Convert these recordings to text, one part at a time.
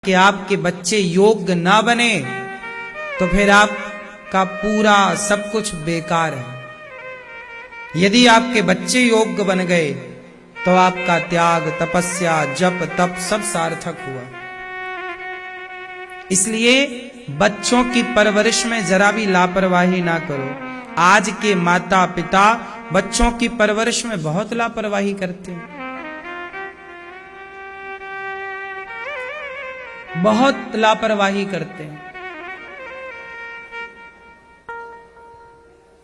कि आपके बच्चे योग्य ना बने तो फिर आपका पूरा सब कुछ बेकार है। यदि आपके बच्चे योग्य बन गए तो आपका त्याग, तपस्या, जप, तप सब सार्थक हुआ। इसलिए बच्चों की परवरिश में जरा भी लापरवाही ना करो। आज के माता पिता बच्चों की परवरिश में बहुत लापरवाही करते हैं, बहुत लापरवाही करते हैं।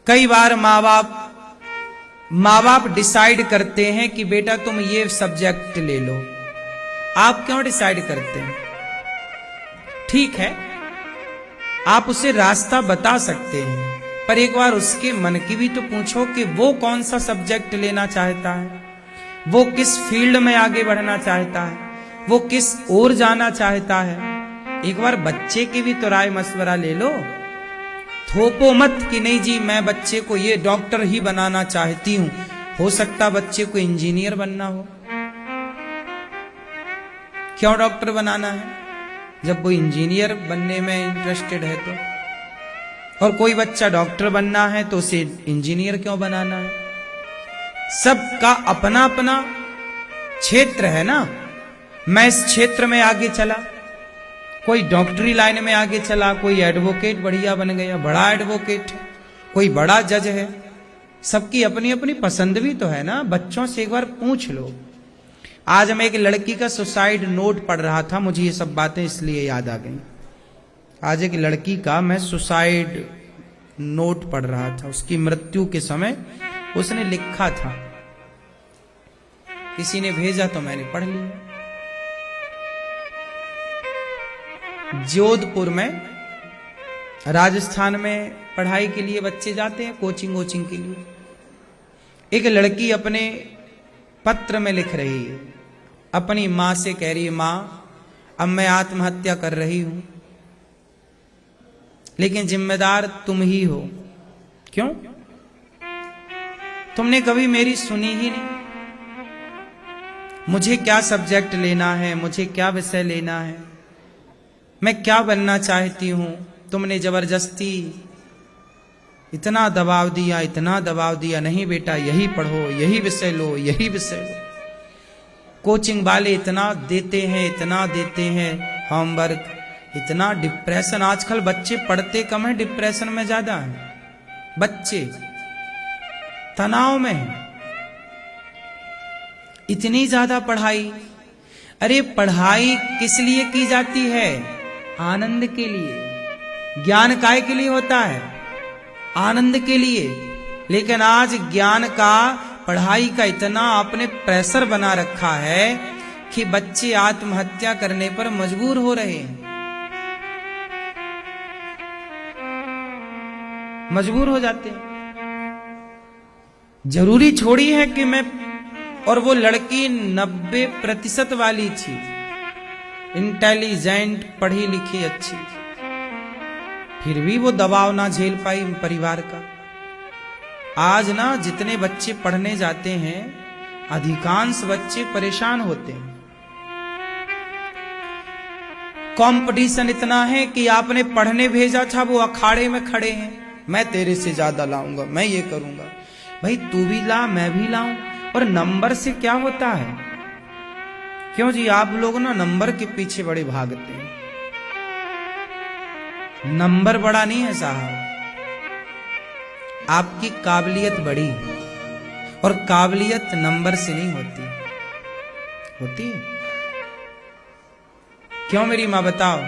कई बार माँ बाप डिसाइड करते हैं कि बेटा तुम ये सब्जेक्ट ले लो। आप क्यों डिसाइड करते हैं? ठीक है, आप उसे रास्ता बता सकते हैं, पर एक बार उसके मन की भी तो पूछो कि वो कौन सा सब्जेक्ट लेना चाहता है, वो किस फील्ड में आगे बढ़ना चाहता है, वो किस ओर जाना चाहता है। एक बार बच्चे की भी तो राय मशवरा ले लो। थोपो मत कि नहीं जी मैं बच्चे को ये डॉक्टर ही बनाना चाहती हूं, हो सकता बच्चे को इंजीनियर बनना हो। क्यों डॉक्टर बनाना है जब वो इंजीनियर बनने में इंटरेस्टेड है तो? और कोई बच्चा डॉक्टर बनना है तो उसे इंजीनियर क्यों बनाना है? सबका अपना अपना क्षेत्र है ना। मैं इस क्षेत्र में आगे चला, कोई डॉक्टरी लाइन में आगे चला, कोई एडवोकेट बढ़िया बन गया, बड़ा एडवोकेट है, कोई बड़ा जज है। सबकी अपनी अपनी पसंद भी तो है ना। बच्चों से एक बार पूछ लो। आज मैं एक लड़की का सुसाइड नोट पढ़ रहा था, मुझे ये सब बातें इसलिए याद आ गई। आज एक लड़की का मैं सुसाइड नोट पढ़ रहा था। उसकी मृत्यु के समय उसने लिखा था, किसी ने भेजा तो मैंने पढ़ लिया। जोधपुर में, राजस्थान में पढ़ाई के लिए बच्चे जाते हैं, कोचिंग के लिए। एक लड़की अपने पत्र में लिख रही है, अपनी मां से कह रही है, मां अब मैं आत्महत्या कर रही हूं, लेकिन जिम्मेदार तुम ही हो। क्यों? तुमने कभी मेरी सुनी ही नहीं। मुझे क्या सब्जेक्ट लेना है, मुझे क्या विषय लेना है, मैं क्या बनना चाहती हूं, तुमने जबरदस्ती इतना दबाव दिया, इतना दबाव दिया। नहीं बेटा यही पढ़ो, यही विषय लो, यही विषय लो। कोचिंग वाले इतना देते हैं होमवर्क, इतना डिप्रेशन। आजकल बच्चे पढ़ते कम है, डिप्रेशन में ज्यादा है। बच्चे तनाव में है, इतनी ज्यादा पढ़ाई। अरे पढ़ाई किस लिए की जाती है? आनंद के लिए। ज्ञान काय के लिए होता है? आनंद के लिए। लेकिन आज ज्ञान का, पढ़ाई का इतना आपने प्रेशर बना रखा है कि बच्चे आत्महत्या करने पर मजबूर हो रहे हैं, मजबूर हो जाते हैं। जरूरी छोड़ी है कि मैं, और वो लड़की 90% वाली थी, इंटेलिजेंट, पढ़ी लिखी, अच्छी, फिर भी वो दबाव ना झेल पाई परिवार का। आज ना जितने बच्चे पढ़ने जाते हैं, अधिकांश बच्चे परेशान होते हैं। कंपटीशन इतना है कि आपने पढ़ने भेजा था, वो अखाड़े में खड़े हैं, मैं तेरे से ज्यादा लाऊंगा, मैं ये करूंगा। भाई तू भी ला, मैं भी लाऊं। और नंबर से क्या होता है? क्यों जी आप लोग ना नंबर के पीछे बड़े भागते हैं। नंबर बड़ा नहीं है साहब, आपकी काबिलियत बड़ी है। और काबिलियत नंबर से नहीं होती है। क्यों मेरी मां बताओ?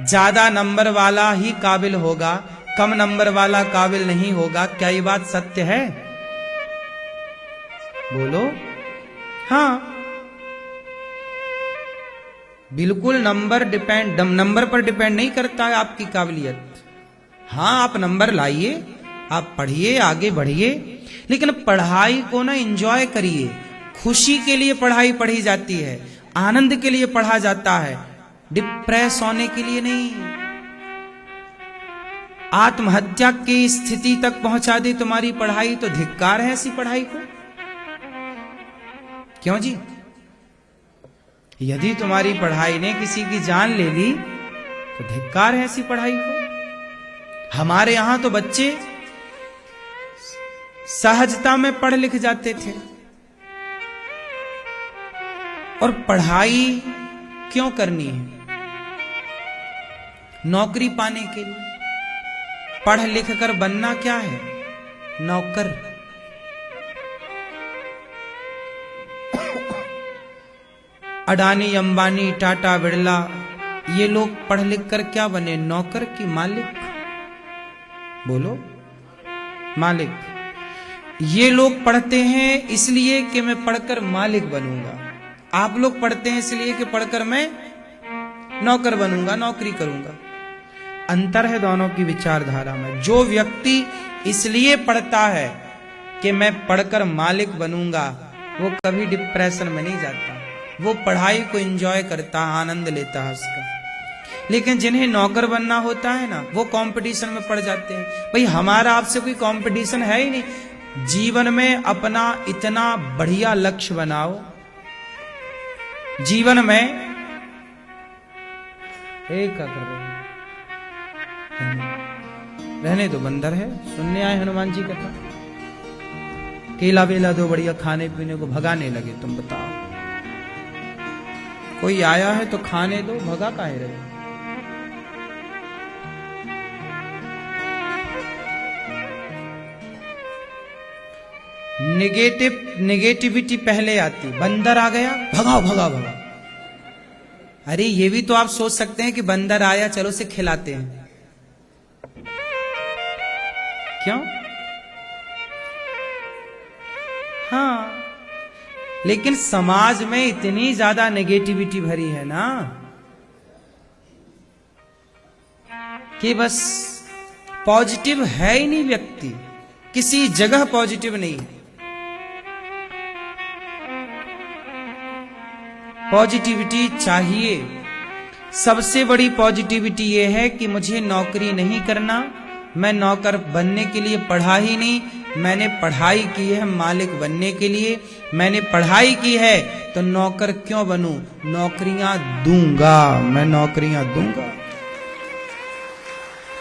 ज्यादा नंबर वाला ही काबिल होगा, कम नंबर वाला काबिल नहीं होगा। क्या ये बात सत्य है? बोलो। हाँ, बिल्कुल। नंबर पर डिपेंड नहीं करता है आपकी काबिलियत। हाँ, आप नंबर लाइए, आप पढ़िए, आगे बढ़िए, लेकिन पढ़ाई को ना एंजॉय करिए। खुशी के लिए पढ़ाई पढ़ी जाती है, आनंद के लिए पढ़ा जाता है, डिप्रेस होने के लिए नहीं। आत्महत्या की स्थिति तक पहुंचा दे तुम्हारी पढ़ाई तो धिक्कार है ऐसी पढ़ाई को। क्यों जी? यदि तुम्हारी पढ़ाई ने किसी की जान ले ली तो धिक्कार है ऐसी पढ़ाई को। हमारे यहां तो बच्चे सहजता में पढ़ लिख जाते थे। और पढ़ाई क्यों करनी है? नौकरी पाने के लिए। पढ़ लिख कर बनना क्या है? नौकर। अडानी, अंबानी, टाटा, बिड़ला, ये लोग पढ़ लिख कर क्या बने? नौकर की मालिक। बोलो, मालिक। ये लोग पढ़ते हैं इसलिए कि मैं पढ़कर मालिक बनूंगा। आप लोग पढ़ते हैं इसलिए कि पढ़कर मैं नौकर बनूंगा, नौकरी करूंगा। अंतर है दोनों की विचारधारा में। जो व्यक्ति इसलिए पढ़ता है कि मैं पढ़कर मालिक बनूंगा, वो कभी डिप्रेशन में नहीं जाता। वो पढ़ाई को एंजॉय करता, आनंद लेता है उसका। लेकिन जिन्हें नौकर बनना होता है ना, वो कंपटीशन में पड़ जाते हैं। भाई हमारा आपसे कोई कंपटीशन है ही नहीं। जीवन में अपना इतना बढ़िया लक्ष्य बनाओ। जीवन में एक क्या कर रहे हैं? रहने दो, बंदर है। सुनने आए हनुमान जी कथा। केला वेला दो बढ़िया खाने पीने को, भगाने लगे। तुम बताओ, कोई आया है तो खाने दो, भगा काहे रहे? नेगेटिविटी पहले आती। बंदर आ गया, भगाओ भगाओ भगाओ। अरे ये भी तो आप सोच सकते हैं कि बंदर आया, चलो से खिलाते हैं। क्यों? हाँ, लेकिन समाज में इतनी ज्यादा नेगेटिविटी भरी है ना कि बस पॉजिटिव है ही नहीं। व्यक्ति किसी जगह पॉजिटिव नहीं है। पॉजिटिविटी चाहिए। सबसे बड़ी पॉजिटिविटी यह है कि मुझे नौकरी नहीं करना, मैं नौकर बनने के लिए पढ़ा ही नहीं। मैंने पढ़ाई की है मालिक बनने के लिए। मैंने पढ़ाई की है तो नौकर क्यों बनूं? नौकरियां दूंगा, मैं नौकरियां दूंगा।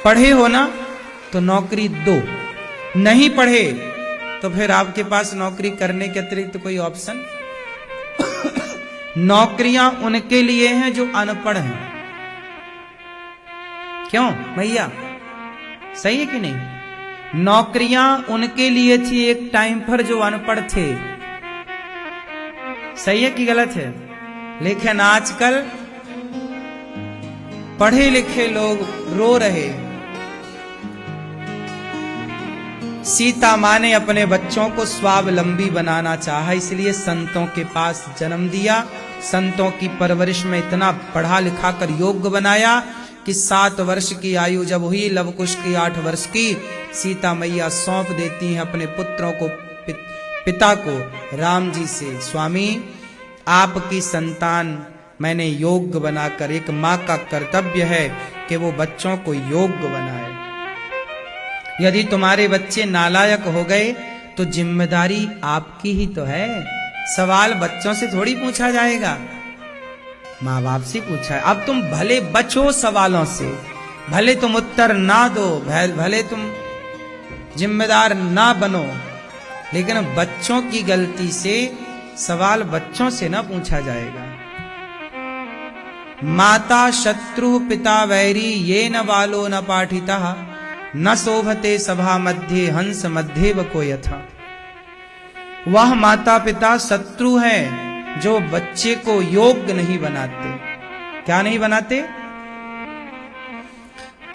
पढ़े हो ना तो नौकरी दो, नहीं पढ़े तो फिर आपके पास नौकरी करने के अतिरिक्त कोई ऑप्शन। नौकरियां उनके लिए हैं जो अनपढ़ हैं। क्यों भैया, सही है कि नहीं? नौकरियां उनके लिए थी एक टाइम पर जो अनपढ़ थे। सही है कि गलत है? लेकिन आजकल पढ़े लिखे लोग रो रहे। सीता मां ने अपने बच्चों को स्वावलंबी बनाना चाहा, इसलिए संतों के पास जन्म दिया। संतों की परवरिश में इतना पढ़ा लिखा कर योग्य बनाया कि 7 वर्ष की आयु जब हुई, लवकुश की 8 वर्ष की, सीता मैया सौंप देती हैं अपने पुत्रों को, पिता को राम जी से। स्वामी, आपकी संतान मैंने योग्य बनाकर, एक माँ का कर्तव्य है कि वो बच्चों को योग्य बनाए। यदि तुम्हारे बच्चे नालायक हो गए तो जिम्मेदारी आपकी ही तो है। सवाल बच्चों से थोड़ी पूछा जाएगा, माँ बाप से पूछा है। अब तुम भले बचो सवालों से, भले तुम उत्तर ना दो, भले तुम जिम्मेदार ना बनो, लेकिन बच्चों की गलती से सवाल बच्चों से ना पूछा जाएगा। माता शत्रु पिता वैरी ये न बालो न पाठिता, न शोभते सभा मध्य हंस मध्य व को यथा। वह माता पिता शत्रु हैं जो बच्चे को योग्य नहीं बनाते। क्या नहीं बनाते?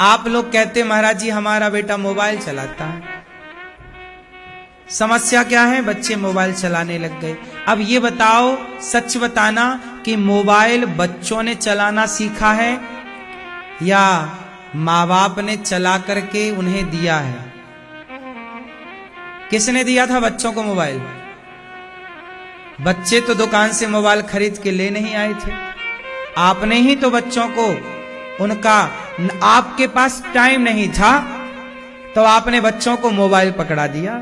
आप लोग कहते महाराज जी हमारा बेटा मोबाइल चलाता है। समस्या क्या है? बच्चे मोबाइल चलाने लग गए। अब ये बताओ, सच बताना कि मोबाइल बच्चों ने चलाना सीखा है या माँ बाप ने चला करके उन्हें दिया है? किसने दिया था बच्चों को मोबाइल? बच्चे तो दुकान से मोबाइल खरीद के ले नहीं आए थे, आपने ही तो बच्चों को उनका, आपके पास टाइम नहीं था तो आपने बच्चों को मोबाइल पकड़ा दिया।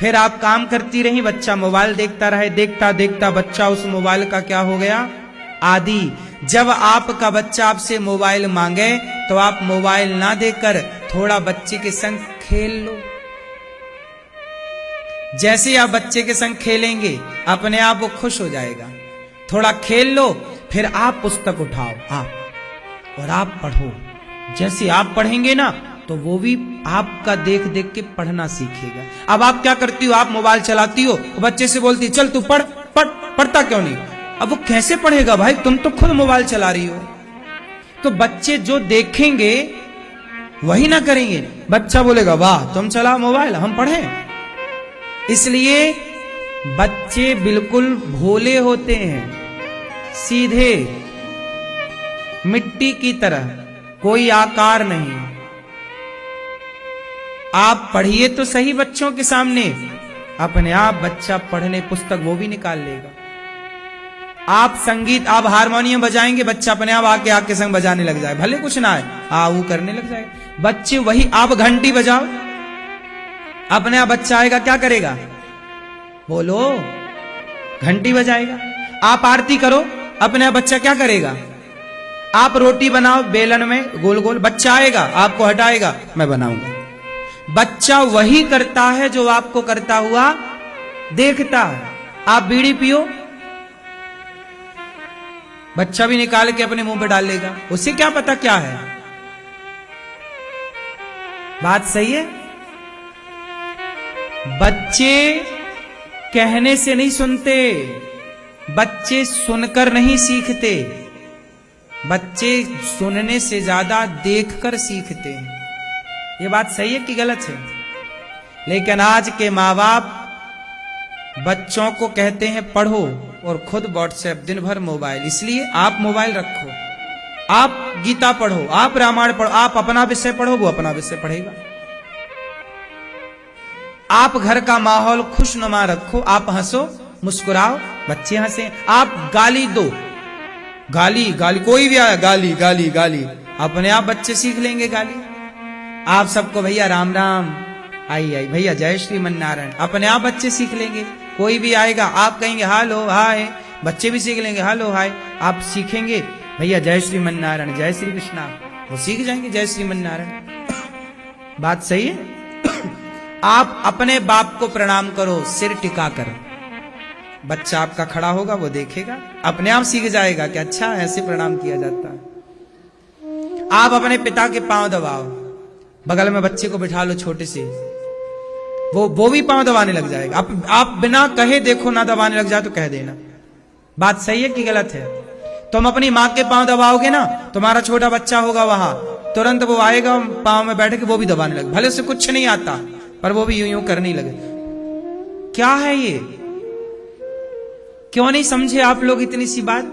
फिर आप काम करती रही, बच्चा मोबाइल देखता रहे, देखता देखता बच्चा उस मोबाइल का क्या हो गया, आदि। जब आपका बच्चा आपसे मोबाइल मांगे तो आप मोबाइल ना देकर थोड़ा बच्चे के संग खेल लो। जैसे आप बच्चे के संग खेलेंगे अपने आप वो खुश हो जाएगा। थोड़ा खेल लो, फिर आप पुस्तक उठाओ आप और आप पढ़ो। जैसे आप पढ़ेंगे ना तो वो भी आपका देख देख के पढ़ना सीखेगा। अब आप क्या करती हो, आप मोबाइल चलाती हो, बच्चे से बोलती चल तू पढ़ पढ़, पढ़ता क्यों नहीं? अब वो कैसे पढ़ेगा भाई, तुम तो खुद मोबाइल चला रही हो। तो बच्चे जो देखेंगे वही ना करेंगे। बच्चा बोलेगा वाह तुम चला मोबाइल, हम पढ़ें। इसलिए बच्चे बिल्कुल भोले होते हैं, सीधे मिट्टी की तरह, कोई आकार नहीं। आप पढ़िए तो सही बच्चों के सामने, अपने आप बच्चा पढ़ने पुस्तक वो भी निकाल लेगा। आप संगीत, आप हारमोनियम बजाएंगे, बच्चा अपने आप आके आके संग बजाने लग जाए, भले कुछ ना आए, वो करने लग जाएगा। बच्चे वही, आप घंटी बजाओ, अपने आप बच्चा आएगा, क्या करेगा, बोलो, घंटी बजाएगा। आप आरती करो, अपने आप बच्चा क्या करेगा। आप रोटी बनाओ बेलन में गोल गोल, बच्चा आएगा आपको हटाएगा, मैं बनाऊंगा। बच्चा वही करता है जो आपको करता हुआ देखता है। आप बीड़ी पियो, बच्चा भी निकाल के अपने मुंह पे डाल लेगा, उसे क्या पता क्या है। बात सही है। बच्चे कहने से नहीं सुनते, बच्चे सुनकर नहीं सीखते, बच्चे सुनने से ज्यादा देखकर सीखते हैं। ये बात सही है कि गलत है? लेकिन आज के माँ बाप बच्चों को कहते हैं पढ़ो और खुद व्हाट्सएप, दिन भर मोबाइल। इसलिए आप मोबाइल रखो, आप गीता पढ़ो, आप रामायण पढ़ो, आप अपना विषय पढ़ो, वो अपना विषय पढ़ेगा। आप घर का माहौल खुशनुमा रखो, आप हंसो मुस्कुराओ, बच्चे हंसे। आप गाली दो, गाली गाली, कोई भी आया गाली गाली गाली, अपने आप बच्चे सीख लेंगे गाली। आप सबको भैया राम राम, आई आई भैया जय श्रीमन नारायण, अपने आप बच्चे सीख लेंगे। कोई भी आएगा आप कहेंगे हेलो हाय, बच्चे भी सीख लेंगे हेलो हाय। आप सीखेंगे भैया जय श्रीमन नारायण, जय श्री कृष्णा, वो सीख जाएंगे जय श्रीमन नारायण। बात सही है। आप अपने बाप को प्रणाम करो सिर टिका कर, बच्चा आपका खड़ा होगा, वो देखेगा, अपने आप सीख जाएगा कि अच्छा ऐसे प्रणाम किया जाता है। आप अपने पिता के पांव दबाओ, बगल में बच्चे को बिठा लो छोटे से, वो भी पांव दबाने लग जाएगा। आप बिना कहे देखो ना दबाने लग जाए तो कह देना। बात सही है कि गलत है? तुम अपनी माँ के पांव दबाओगे ना, तुम्हारा छोटा बच्चा होगा वहां, तुरंत वो आएगा पांव में बैठ के वो भी दबाने लगे, भले उसे कुछ नहीं आता पर वो भी यूं यूं करने लगे। क्या है ये? क्यों नहीं समझे आप लोग इतनी सी बात?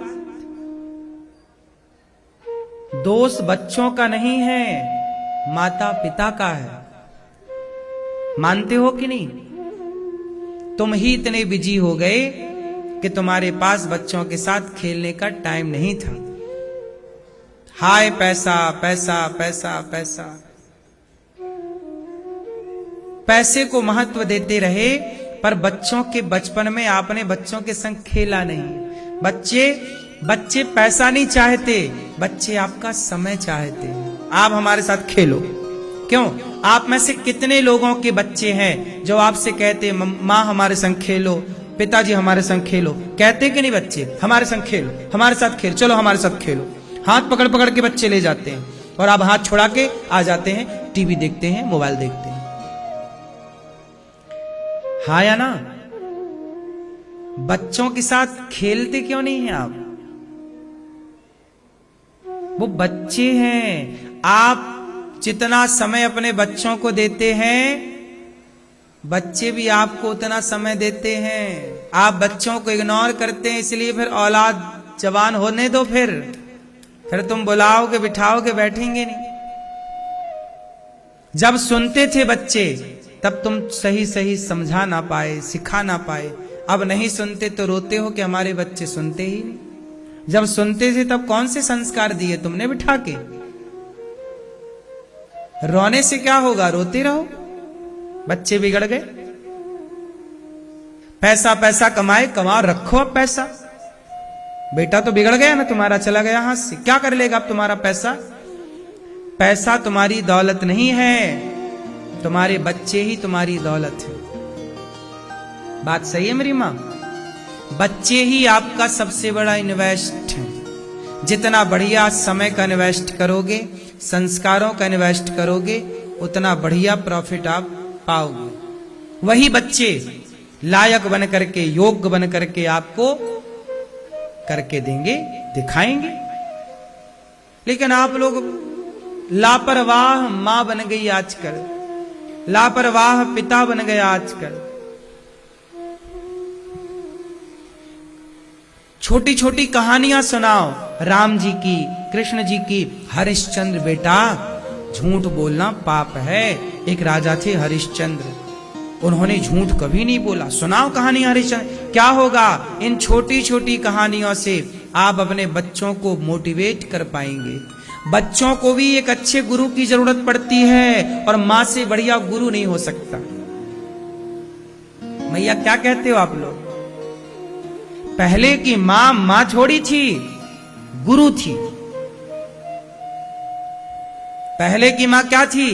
दोष बच्चों का नहीं है, माता पिता का है। मानते हो कि नहीं? तुम ही इतने बिजी हो गए कि तुम्हारे पास बच्चों के साथ खेलने का टाइम नहीं था। हाय पैसा पैसा पैसा पैसा, पैसे को महत्व देते रहे, पर बच्चों के बचपन में आपने बच्चों के संग खेला नहीं। बच्चे पैसा नहीं चाहते, बच्चे आपका समय चाहते हैं। आप हमारे साथ खेलो। क्यों? आप में से कितने लोगों के बच्चे हैं जो आपसे कहते माँ हमारे संग खेलो, पिताजी हमारे संग खेलो? कहते कि नहीं बच्चे हमारे संग खेलो, हमारे साथ खेलो, चलो हमारे साथ खेलो। हाथ पकड़ पकड़ के बच्चे ले जाते हैं और आप हाथ छुड़ा के आ जाते हैं, टीवी देखते हैं, मोबाइल देखते हैं। हाँ या ना? बच्चों के साथ खेलते क्यों नहीं हैं आप? वो बच्चे हैं। आप जितना समय अपने बच्चों को देते हैं, बच्चे भी आपको उतना समय देते हैं। आप बच्चों को इग्नोर करते हैं, इसलिए फिर औलाद जवान होने दो, फिर तुम बुलाओगे बिठाओगे बैठेंगे नहीं। जब सुनते थे बच्चे तब तुम सही सही समझा ना पाए, सिखा ना पाए। अब नहीं सुनते तो रोते हो कि हमारे बच्चे सुनते ही नहीं। जब सुनते थे तब कौन से संस्कार दिए तुमने बिठा के? रोने से क्या होगा? रोते रहो, बच्चे बिगड़ गए। पैसा पैसा कमाए, कमा रखो अब पैसा। बेटा तो बिगड़ गया ना तुम्हारा, चला गया हाथ से, क्या कर लेगा अब तुम्हारा पैसा? पैसा तुम्हारी दौलत नहीं है, तुम्हारे बच्चे ही तुम्हारी दौलत है। बात सही है मेरी मां? बच्चे ही आपका सबसे बड़ा इन्वेस्ट है। जितना बढ़िया समय का इन्वेस्ट करोगे, संस्कारों का इन्वेस्ट करोगे, उतना बढ़िया प्रॉफिट आप पाओगे। वही बच्चे लायक बन करके, योग्य बन करके आपको करके देंगे, दिखाएंगे। लेकिन आप लोग लापरवाह मां बन गई आजकल, लापरवाह पिता बन गया आजकल। छोटी छोटी कहानियां सुनाओ, राम जी की, कृष्ण जी की। हरिश्चंद्र बेटा, झूठ बोलना पाप है। एक राजा थे हरिश्चंद्र, उन्होंने झूठ कभी नहीं बोला। सुनाओ कहानी हरिश्चंद्र, क्या होगा? इन छोटी छोटी कहानियों से आप अपने बच्चों को मोटिवेट कर पाएंगे। बच्चों को भी एक अच्छे गुरु की जरूरत पड़ती है, और मां से बढ़िया गुरु नहीं हो सकता। मैया क्या कहते हो आप लोग? पहले की मां छोड़ी थी, गुरु थी। पहले की मां क्या थी?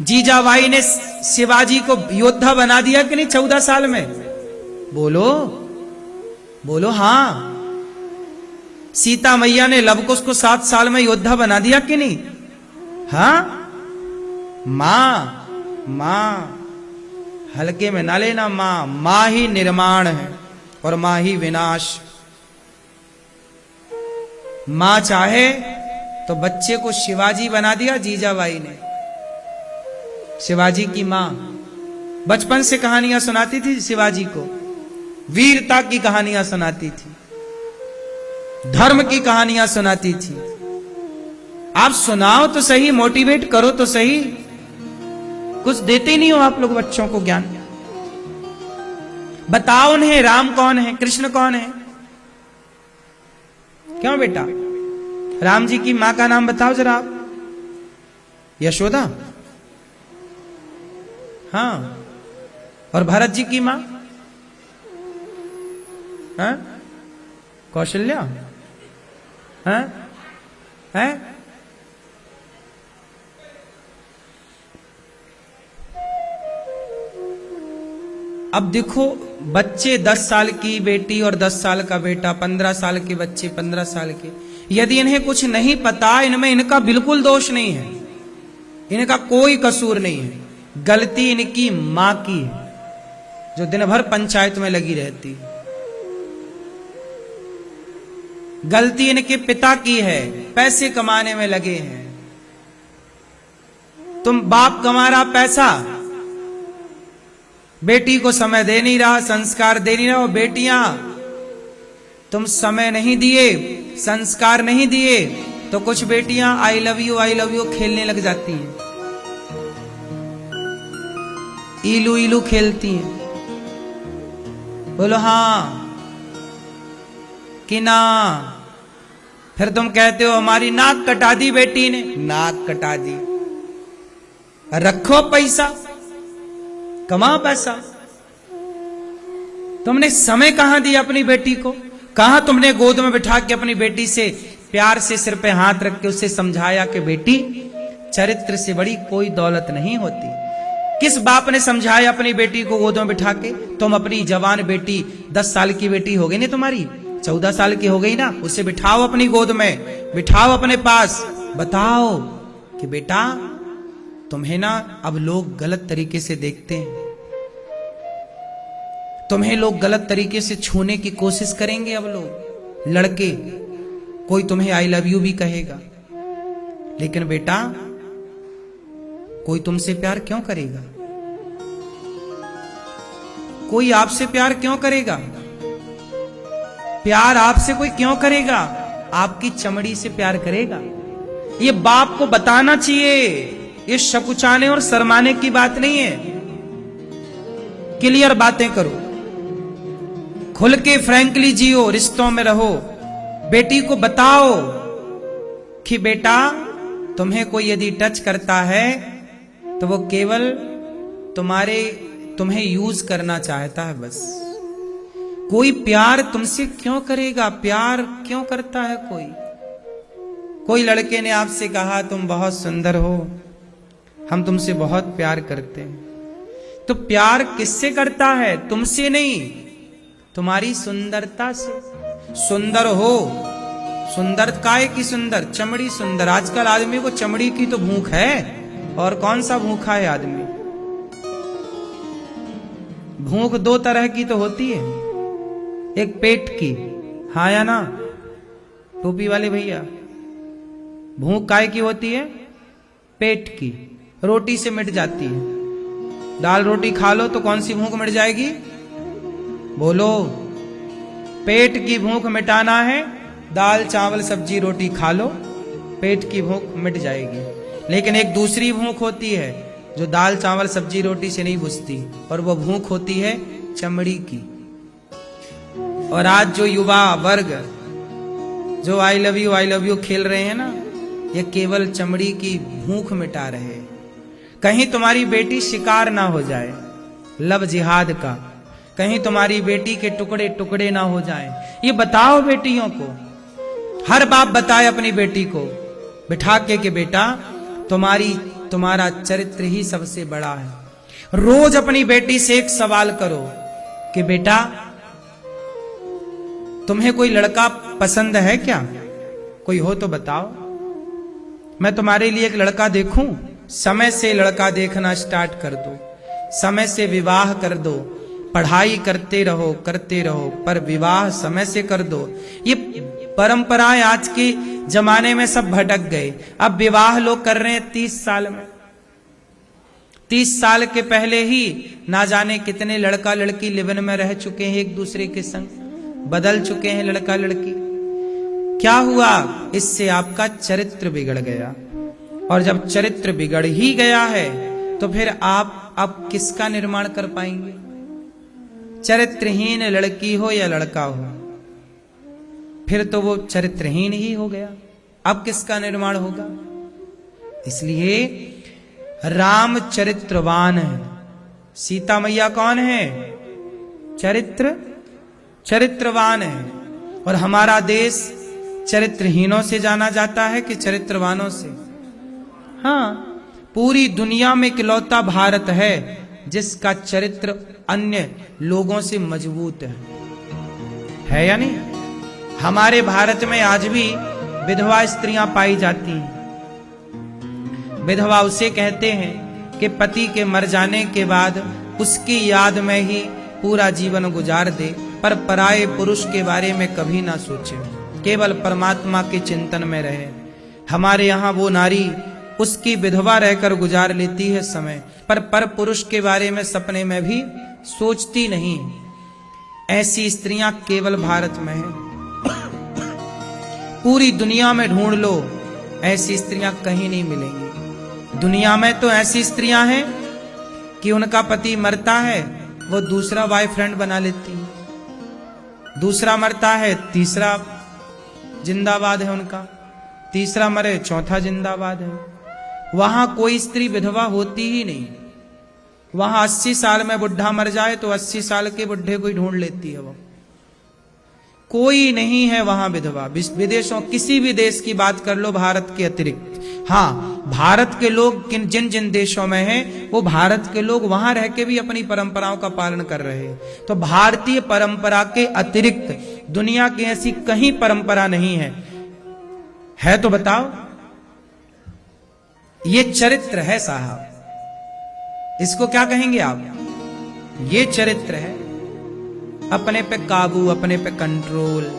जीजाबाई ने शिवाजी को योद्धा बना दिया कि नहीं 14 साल में? बोलो बोलो हां। सीता मैया ने लव कुश को 7 साल में योद्धा बना दिया कि नहीं? हाँ। मां हल्के में ना लेना। मां ही निर्माण है और मां ही विनाश। मां चाहे तो बच्चे को शिवाजी बना दिया जीजाबाई ने। शिवाजी की मां बचपन से कहानियां सुनाती थी शिवाजी को, वीरता की कहानियां सुनाती थी, धर्म की कहानियां सुनाती थी। आप सुनाओ तो सही, मोटिवेट करो तो सही। कुछ देते नहीं हो आप लोग बच्चों को ज्ञान। बताओ उन्हें राम कौन है, कृष्ण कौन है। क्यों बेटा? राम जी की मां का नाम बताओ जरा आप। यशोदा? हाँ। और भरत जी की मां? हाँ? कौशल्या? हाँ? हैं? अब देखो, बच्चे 10 साल की बेटी और 10 साल का बेटा, 15 साल के बच्चे 15 साल के, यदि इन्हें कुछ नहीं पता, इनमें इनका बिल्कुल दोष नहीं है, इनका कोई कसूर नहीं है। गलती इनकी मां की है, जो दिन भर पंचायत में लगी रहती। गलती इनके पिता की है, पैसे कमाने में लगे हैं। तुम बाप कमा रहा पैसा, बेटी को समय दे नहीं रहा, संस्कार दे नहीं रहा। और बेटियां, तुम समय नहीं दिए, संस्कार नहीं दिए, तो कुछ बेटियां आई लव यू खेलने लग जाती हैं, इलू इलू खेलती हैं। बोलो हाँ कि ना? फिर तुम कहते हो हमारी नाक कटा दी बेटी ने। नाक कटा दी, रखो पैसा, कमाओ पैसा। तुमने समय कहां दिया अपनी बेटी को? कहां तुमने गोद में बिठा के अपनी बेटी से प्यार से सिर पे हाथ रख के उसे समझाया कि बेटी, चरित्र से बड़ी कोई दौलत नहीं होती? किस बाप ने समझाया अपनी बेटी को गोद में बिठा के? तुम अपनी जवान बेटी, 10 साल की बेटी हो गई ना तुम्हारी, 14 साल की हो गई ना, उसे बिठाओ अपनी गोद में, बिठाओ अपने पास, बताओ कि बेटा तुम्हें ना अब लोग गलत तरीके से देखते हैं, तुम्हें लोग गलत तरीके से छूने की कोशिश करेंगे। अब लोग लड़के, कोई तुम्हें आई लव यू भी कहेगा, लेकिन बेटा कोई तुमसे प्यार क्यों करेगा? कोई आपसे प्यार क्यों करेगा? प्यार आपसे कोई क्यों करेगा? आपकी चमड़ी से प्यार करेगा। ये बाप को बताना चाहिए। ये शकुचाने और शर्माने की बात नहीं है। क्लियर बातें करो, खुल के फ्रैंकली जियो, रिश्तों में रहो। बेटी को बताओ कि बेटा तुम्हें कोई यदि टच करता है तो वो केवल तुम्हें यूज करना चाहता है बस। कोई प्यार तुमसे क्यों करेगा? प्यार क्यों करता है कोई? कोई लड़के ने आपसे कहा तुम बहुत सुंदर हो, हम तुमसे बहुत प्यार करते हैं। तो प्यार किससे करता है? तुमसे नहीं, तुम्हारी सुंदरता से। सुंदर हो, सुंदर काय की सुंदर? चमड़ी सुंदर। आजकल आदमी को चमड़ी की तो भूख है, और कौन सा भूखा है आदमी? भूख दो तरह की तो होती है, एक पेट की, हाँ या ना टोपी वाले भैया? भूख काय की होती है? पेट की। रोटी से मिट जाती है। दाल रोटी खा लो तो कौन सी भूख मिट जाएगी? बोलो। पेट की भूख मिटाना है, दाल चावल सब्जी रोटी खा लो, पेट की भूख मिट जाएगी। लेकिन एक दूसरी भूख होती है जो दाल चावल सब्जी रोटी से नहीं बुझती, और वो भूख होती है चमड़ी की। और आज जो युवा वर्ग जो आई लव यू खेल रहे हैं ना, ये केवल चमड़ी की भूख मिटा रहे हैं। कहीं तुम्हारी बेटी शिकार ना हो जाए लव जिहाद का, कहीं तुम्हारी बेटी के टुकड़े टुकड़े ना हो जाएं। ये बताओ बेटियों को, हर बाप बताए अपनी बेटी को बिठा के बेटा तुम्हारा चरित्र ही सबसे बड़ा है। रोज अपनी बेटी से एक सवाल करो कि बेटा तुम्हें कोई लड़का पसंद है क्या? कोई हो तो बताओ, मैं तुम्हारे लिए एक लड़का देखूं। समय से लड़का देखना स्टार्ट कर दो, समय से विवाह कर दो। पढ़ाई करते रहो पर विवाह समय से कर दो। ये परंपराएं आज के जमाने में सब भटक गए। अब विवाह लोग कर रहे हैं 30 साल में। 30 साल के पहले ही ना जाने कितने लड़का लड़की लिव-इन में रह चुके हैं, एक दूसरे के संग बदल चुके हैं लड़का लड़की। क्या हुआ? इससे आपका चरित्र बिगड़ गया। और जब चरित्र बिगड़ ही गया है तो फिर आप अब किसका निर्माण कर पाएंगे? चरित्रहीन लड़की हो या लड़का हो, फिर तो वो चरित्रहीन ही हो गया। अब किसका निर्माण होगा? इसलिए राम चरित्रवान है, सीता मैया कौन है? चरित्रवान है। और हमारा देश चरित्रहीनों से जाना जाता है कि चरित्रवानों से? हाँ, पूरी दुनिया में इकलौता भारत है जिसका चरित्र अन्य लोगों से मजबूत है या नहीं? हमारे भारत में आज भी विधवा स्त्रियां पाई जाती हैं। विधवा उसे कहते हैं कि पति के मर जाने के बाद उसकी याद में ही पूरा जीवन गुजार दे, पर पराये पुरुष के बारे में कभी ना सोचे, केवल परमात्मा के चिंतन में रहे। हमारे यहाँ वो नारी उसकी विधवा रहकर गुजार लेती है समय, पर पुरुष के बारे में सपने में भी सोचती नहीं। ऐसी स्त्रियां केवल भारत में हैं। पूरी दुनिया में ढूंढ लो, ऐसी स्त्रियां कहीं नहीं मिलेंगी। दुनिया में तो ऐसी स्त्रियां हैं कि उनका पति मरता है, वो दूसरा बॉयफ्रेंड बना लेती है। दूसरा मरता है, तीसरा जिंदाबाद है उनका, तीसरा मरे चौथा जिंदाबाद है। वहां कोई स्त्री विधवा होती ही नहीं। वहां 80 साल में बुढ़ा मर जाए तो 80 साल के बुढ़े कोई ढूंढ लेती है। वो कोई नहीं है वहां विधवा। विदेशों किसी भी देश की बात कर लो भारत के अतिरिक्त। हाँ, भारत के लोग जिन जिन देशों में हैं वो भारत के लोग वहां रह के भी अपनी परंपराओं का पालन कर रहे हैं। तो भारतीय परंपरा के अतिरिक्त दुनिया की ऐसी कहीं परंपरा नहीं है तो बताओ। ये चरित्र है साहब, इसको क्या कहेंगे आप? ये चरित्र है। अपने पे काबू, अपने पे कंट्रोल।